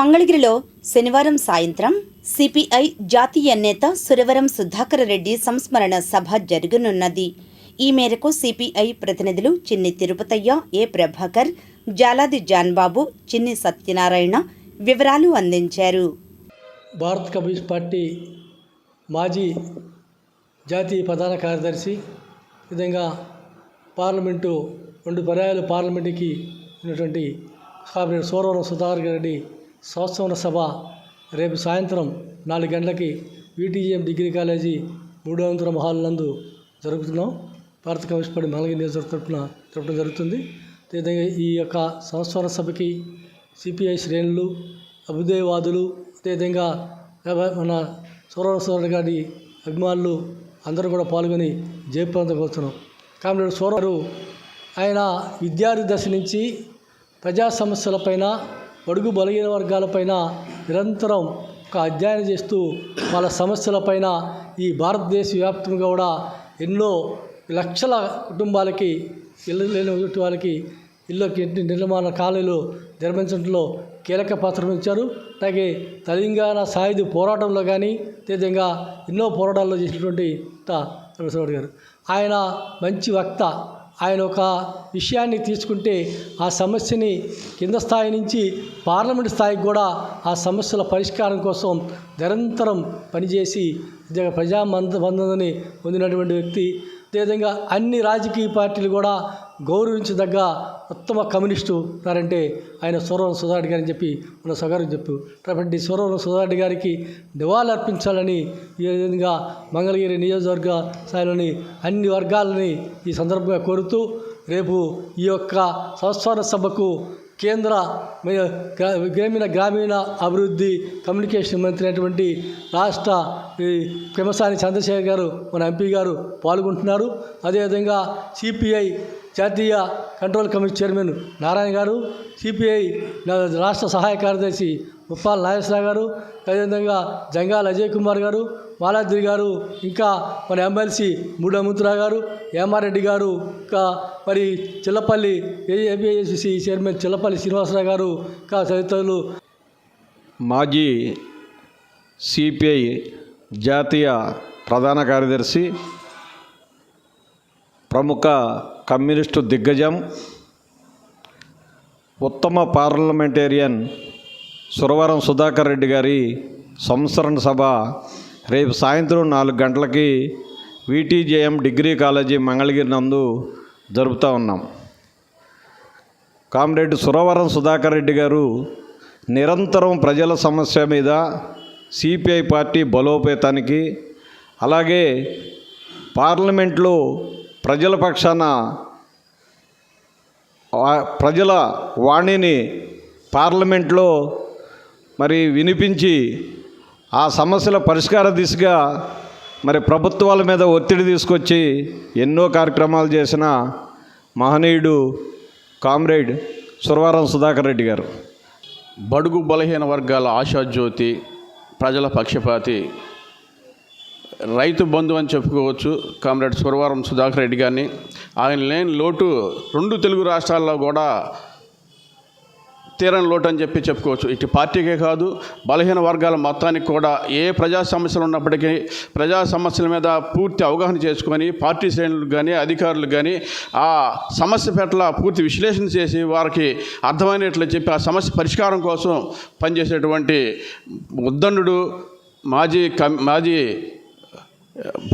మంగళగిరిలో శనివారం సాయంత్రం సిపిఐ జాతీయ నేత సురవరం సుధాకర్ రెడ్డి సంస్మరణ సభ జరగనున్నది. ఈ మేరకు సిపిఐ ప్రతినిధులు చిన్ని తిరుపతయ్య, ఏ ప్రభాకర్, జాలాది జాన్బాబు, చిన్ని సత్యనారాయణ వివరాలు అందించారు. భారత కమ్యూనిస్ట్ పార్టీ మాజీ జాతీయ ప్రధాన కార్యదర్శి, విధంగా పార్లమెంటు 2 పర్యాయాలు పార్లమెంటుకి ఉన్నటువంటి కామ్రేడ్ సురవరం సుధాకర్ రెడ్డి సంస్మరణ సభ రేపు సాయంత్రం 4 గంటలకి VTGM డిగ్రీ కాలేజీ 3వ అంతరం హాల్ నందు జరుగుతున్నాం. భారత కమ్యూనిస్ట్ పార్టీ మంగళగిరి నియోజకవర్గం తరఫున జరపడం జరుగుతుంది. అదేవిధంగా ఈ యొక్క సంస్మరణ సభకి సిపిఐ శ్రేణులు, అభ్యుదయవాదులు, అదేవిధంగా మన సురవరం సుధాకర్ గారి అభిమానులు అందరూ కూడా పాల్గొని జయప్రదం కోరుతున్నాం. కామ్రేడ్ సురవరం ఆయన విద్యార్థి దశ నుంచి ప్రజా సమస్యలపైన, బడుగు బలహీన వర్గాలపైన నిరంతరం ఒక అధ్యయనం చేస్తూ వాళ్ళ సమస్యలపైన ఈ భారతదేశ వ్యాప్తంగా కూడా ఎన్నో లక్షల కుటుంబాలకి, ఇల్లు లేని వాళ్ళకి ఇళ్ళకి నిర్మాణ కాలేజీలు నిర్మించడంలో కీలక పాత్ర వహించారు. అలాగే తెలంగాణ సాయుధ పోరాటంలో కానీ, అదేవిధంగా ఎన్నో పోరాటాల్లో చేసినటువంటి గారు ఆయన మంచి వక్త. ఆయన ఒక విషయాన్ని తీసుకుంటే ఆ సమస్యని కింద స్థాయి నుంచి పార్లమెంట్ స్థాయికి కూడా ఆ సమస్యల పరిష్కారం కోసం నిరంతరం పనిచేసి ప్రజాబంధని పొందినటువంటి వ్యక్తి. అదేవిధంగా అన్ని రాజకీయ పార్టీలు కూడా గౌరవించదగ్గ ఉత్తమ కమ్యూనిస్టు ఉన్నారంటే ఆయన సురవరం సుధాకర్ గారు అని చెప్పి మన సగారు చెప్పు. కాబట్టి సురవరం సుధాకర్ గారికి నివాళులు అర్పించాలని ఈ విధంగా మంగళగిరి నియోజకవర్గ స్థాయిలోని అన్ని వర్గాలని ఈ సందర్భంగా కోరుతూ, రేపు ఈ యొక్క సంస్మరణ సభకు కేంద్ర గ్రామీణ అభివృద్ధి కమ్యూనికేషన్ మంత్రి అయినటువంటి రాష్ట్ర పెమ్మసాని చంద్రశేఖర్ గారు, మన ఎంపీ గారు పాల్గొంటున్నారు. అదేవిధంగా సిపిఐ జాతీయ కంట్రోల్ కమిటీ చైర్మన్ నారాయణ గారు, సిపిఐ రాష్ట్ర సహాయ కార్యదర్శి ముప్పాల నాగేశ్వరరావు గారు, అదేవిధంగా జంగాల అజయ్ కుమార్ గారు, మాలాద్రి గారు, ఇంకా మన ఎమ్మెల్సీ మూడముతురావు గారు, ఎంఆర్ రెడ్డి గారు, ఇంకా మరి చిల్లపల్లి ఏపీఐసిసి చైర్మన్ చిల్లపల్లి శ్రీనివాసరావు గారు, ఇంకా తదితరులు. మాజీ సిపిఐ జాతీయ ప్రధాన కార్యదర్శి, ప్రముఖ కమ్యూనిస్టు దిగ్గజం, ఉత్తమ పార్లమెంటేరియన్ సురవరం సుధాకర్ రెడ్డి గారి సంస్మరణ సభ రేపు సాయంత్రం 4 గంటలకి VTGM డిగ్రీ కాలేజీ మంగళగిరి నందు జరుపుతూ ఉన్నాం. కామ్రేడ్ సురవరం సుధాకర్ రెడ్డి గారు నిరంతరం ప్రజల సమస్య మీద సిపిఐ పార్టీ బలోపేతానికి, అలాగే పార్లమెంట్లో ప్రజల పక్షాన ప్రజల వాణిని పార్లమెంట్లో మరి వినిపించి ఆ సమస్యల పరిష్కార దిశగా మరి ప్రభుత్వాల మీద ఒత్తిడి తీసుకొచ్చి ఎన్నో కార్యక్రమాలు చేసిన మహనీయుడు కామ్రేడ్ సురవరం సుధాకర్ రెడ్డి గారు. బడుగు బలహీన వర్గాల ఆశాజ్యోతి, ప్రజల పక్షపాతి, రైతు బంధు అని చెప్పుకోవచ్చు కామ్రేడ్ సురవరం సుధాకర్ రెడ్డి గారిని. ఆయన లేని లోటు 2 తెలుగు రాష్ట్రాల్లో కూడా తీరని లోటు అని చెప్పుకోవచ్చు. ఇటు పార్టీకే కాదు, బలహీన వర్గాల మొత్తానికి కూడా ఏ ప్రజా సమస్యలు ఉన్నప్పటికీ ప్రజా సమస్యల మీద పూర్తి అవగాహన చేసుకొని పార్టీ శ్రేణులకు కానీ అధికారులకు కానీ ఆ సమస్య పట్ల పూర్తి విశ్లేషణ చేసి వారికి అర్థమైనట్లు చెప్పి ఆ సమస్య పరిష్కారం కోసం పనిచేసేటువంటి ఉద్దండుడు మాజీ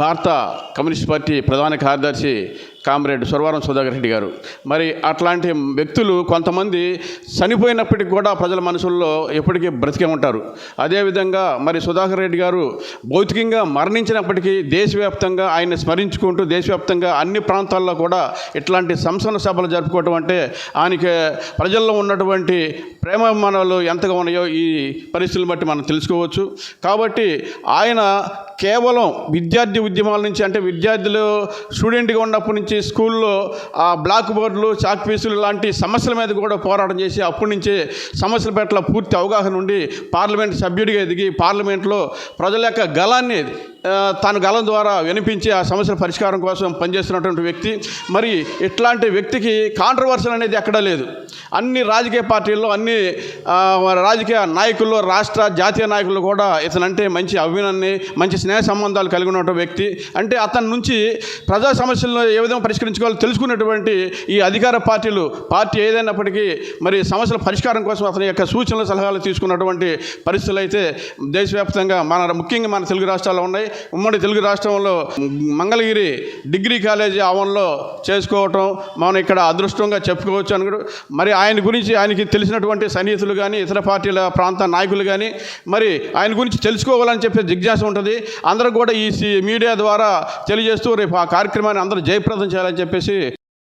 భారత కమ్యూనిస్ట్ పార్టీ ప్రధాన కార్యదర్శి కామ్రేడ్ సురవరం సుధాకర్ రెడ్డి గారు. మరి అట్లాంటి వ్యక్తులు కొంతమంది చనిపోయినప్పటికీ కూడా ప్రజల మనసుల్లో ఎప్పటికీ బ్రతికే ఉంటారు. అదేవిధంగా మరి సుధాకర్ రెడ్డి గారు భౌతికంగా మరణించినప్పటికీ దేశవ్యాప్తంగా ఆయన్ని స్మరించుకుంటూ దేశవ్యాప్తంగా అన్ని ప్రాంతాల్లో కూడా ఇట్లాంటి సంస్మరణ సభలు జరుపుకోవటం అంటే ఆయనకి ప్రజల్లో ఉన్నటువంటి ప్రేమాభిమానాలు ఎంతగా ఉన్నాయో ఈ పరిస్థితులను బట్టి మనం తెలుసుకోవచ్చు. కాబట్టి ఆయన కేవలం విద్యార్థి ఉద్యమాల నుంచి, అంటే విద్యార్థులు స్టూడెంట్గా ఉన్నప్పటి నుంచి నుంచి స్కూల్లో ఆ బ్లాక్ బోర్డులు చాక్ పీసులు లాంటి సమస్యల మీద కూడా పోరాటం చేసి అప్పటి నుంచే సమస్యల పట్ల పూర్తి అవగాహన ఉండి పార్లమెంట్ సభ్యుడిగా ఎదిగి పార్లమెంట్లో ప్రజల యొక్క గళాన్ని తన గళం ద్వారా వినిపించి ఆ సమస్యల పరిష్కారం కోసం పనిచేస్తున్నటువంటి వ్యక్తి. మరి ఇట్లాంటి వ్యక్తికి కాంట్రవర్సల్ అనేది ఎక్కడా లేదు. అన్ని రాజకీయ పార్టీల్లో అన్ని రాజకీయ నాయకుల్లో రాష్ట్ర జాతీయ నాయకులు కూడా ఇతనంటే మంచి అభిమానాన్ని మంచి స్నేహ సంబంధాలు కలిగి ఉన్నటువంటి వ్యక్తి. అంటే అతని నుంచి ప్రజా సమస్యలను ఏ విధంగా పరిష్కరించుకోవాలో తెలుసుకున్నటువంటి ఈ అధికార పార్టీలు పార్టీ ఏదైనప్పటికీ మరి సమస్యల పరిష్కారం కోసం అతని యొక్క సూచనలు సలహాలు తీసుకున్నటువంటి పరిస్థితులు అయితే దేశవ్యాప్తంగా ముఖ్యంగా మన తెలుగు రాష్ట్రాల్లో ఉన్నాయి. ఉమ్మడి తెలుగు రాష్ట్రంలో మంగళగిరి డిగ్రీ కాలేజీ ఆవరణలో చేసుకోవటం మనం ఇక్కడ అదృష్టంగా చెప్పుకోవచ్చు అని. మరి ఆయన గురించి ఆయనకి తెలిసినటువంటి సన్నిహితులు కానీ ఇతర పార్టీల ప్రాంత నాయకులు కానీ మరి ఆయన గురించి తెలుసుకోవాలని చెప్పే జిజ్ఞాస ఉంటుంది. అందరూ కూడా ఈ మీడియా ద్వారా తెలియజేస్తూ రేపు ఆ కార్యక్రమాన్ని అందరూ జయప్రదం చేయాలని చెప్పేసి